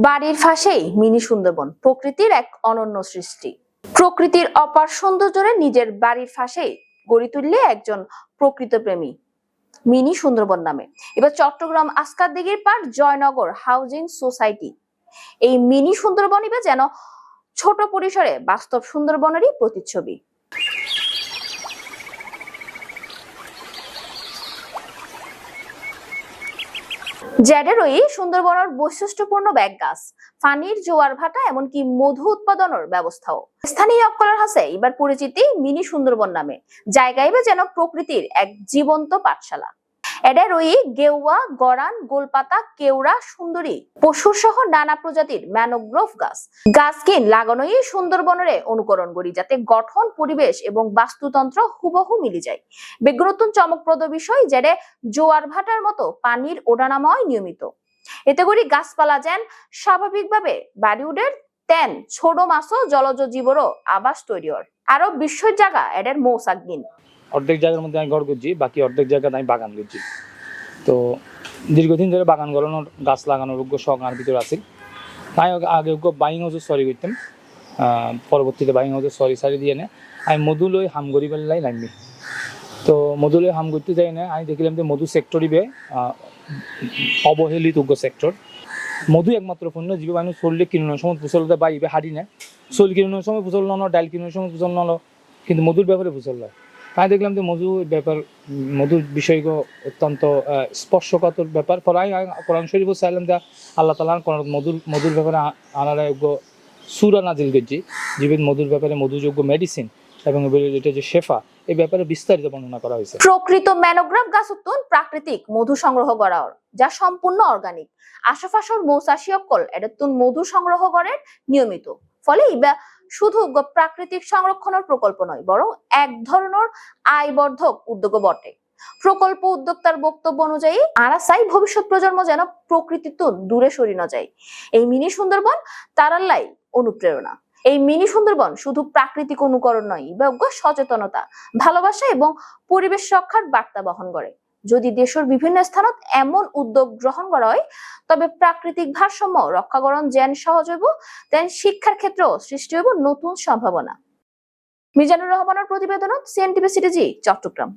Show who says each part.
Speaker 1: বাড়ির পাশেই মিনি সুন্দরবন, প্রকৃতির এক অনন্য সৃষ্টি। প্রকৃতির অপার সৌন্দর্যে নিজের বাড়ির পাশেই গড়ে তুললে একজন প্রকৃত প্রেমী মিনি সুন্দরবন নামে। এবার চট্টগ্রাম আস্কার দিঘির পাড় জয়নগর হাউজিং সোসাইটি এই মিনি সুন্দরবন এবার যেন ছোট পরিসরে বাস্তব সুন্দরবনেরই প্রতিচ্ছবি। জ্যাডেরই সুন্দরবনের বৈশিষ্ট্যপূর্ণ ব্যাগ গাছ, পানির জোয়ার ভাটা, এমনকি মধু উৎপাদনের ব্যবস্থাও। স্থানীয় অক্কলার হাসে এবার পরিচিতি মিনি সুন্দরবন নামে। জায়গায় যেন প্রকৃতির এক জীবন্ত পাঠশালা। এডেরই গেওয়া, গরান, গোলপাতা, কেওড়া, সুন্দরী, পশুর সহ নানা প্রজাতির ম্যানোগ্রোভ গাছকিন লাগানোই সুন্দরবনের অনুকরণ করি, যাতে গঠন, পরিবেশ এবং বাস্তুতন্ত্র হুবহু মিলে যায়। বেগ্নতুন চমকপ্রদ বিষয় যেটা জোয়ার ভাটার মতো পানির ওঠানামায় নিয়মিত। এতে করে গাছপালা যেন স্বাভাবিকভাবে বাড়ি উঠের তেন ছোট মাছও জলজ জীবরও আবাস তৈরি হয়। আরো বিস্ময়ের জায়গা এদের মৌসাকগিন।
Speaker 2: অর্ধেক জায়গার মধ্যে আমি ঘর করছি, বাকি অর্ধেক জায়গাতে আমি বাগান করছি। তো দীর্ঘদিন ধরে বাগান গলানোর, গাছ লাগানোর যোগ্য শখ আমার ভিতরে আছে। তাই আগে বাইং হাউসের সরি করতাম, পরবর্তীতে বাইং হাউসের সরি দিয়ে নে আমি মধু লই হাম গড়ি পেলাই নামবি। তো মধু লই হাম করতে যাই না, আমি দেখলাম যে মধু সেক্টরই বে অবহেলিত সেক্টর। মধু একমাত্র পণ্য জীবে মানুষ চললে কিনানোর সময় ফুসলতে বা ইবে হাঁটি না, চল কিনানোর সময় ফুসল নলো, ডাল কিনানোর সময় ফুসল নলো, কিন্তু মধুর ব্যাপারে ফুসল নয়। তাই দেখলাম যে মধুর বিষয় অত্যন্ত স্পর্শকাতর ব্যাপার। কোরআন শরীফ চাইলাম যে আল্লাহ তাআলা মধুর ব্যাপারে আনারা সূরা নাজিল করছি, জীবের মধুর ব্যাপারে মধুযোগ্য মেডিসিন এবং এটা যে শেফা, এই ব্যাপারে বিস্তারিত বর্ণনা করা হয়েছে।
Speaker 1: প্রকৃত ম্যানোগ্রাফ গাছ উত্তন প্রাকৃতিক মধু সংগ্রহ করা, যা সম্পূর্ণ অর্গানিক। আশপাশের মৌচাষী অকল এডতুন মধু সংগ্রহ করেন নিয়মিত। ফলে শুধু প্রাকৃতিক সংরক্ষণের প্রকল্প নয়, বরং এক ধরনের আয়বর্ধক উদ্যোগ বটে। প্রকল্প উদ্যোক্তার বক্তব্য অনুযায়ী আরা চাই ভবিষ্যৎ প্রজন্ম যেন প্রকৃতি তো দূরে সরি না যায়। এই মিনি সুন্দরবন তারাল্লাই অনুপ্রেরণা। এই মিনি সুন্দরবন শুধু প্রাকৃতিক অনুকরণ নয়, সচেতনতা, ভালোবাসা এবং পরিবেশ রক্ষার বার্তা বহন করে। যদি দেশের বিভিন্ন স্থানত এমন উদ্যোগ গ্রহণ করা হয়, তবে প্রাকৃতিক ভারসাম্য রক্ষাকরণ যেন সহজ হইব, তেন শিক্ষার ক্ষেত্রেও সৃষ্টি হইব নতুন সম্ভাবনা। মিজানুর রহমানের প্রতিবেদন, সিএনটিভি সিটিজি, চট্টগ্রাম।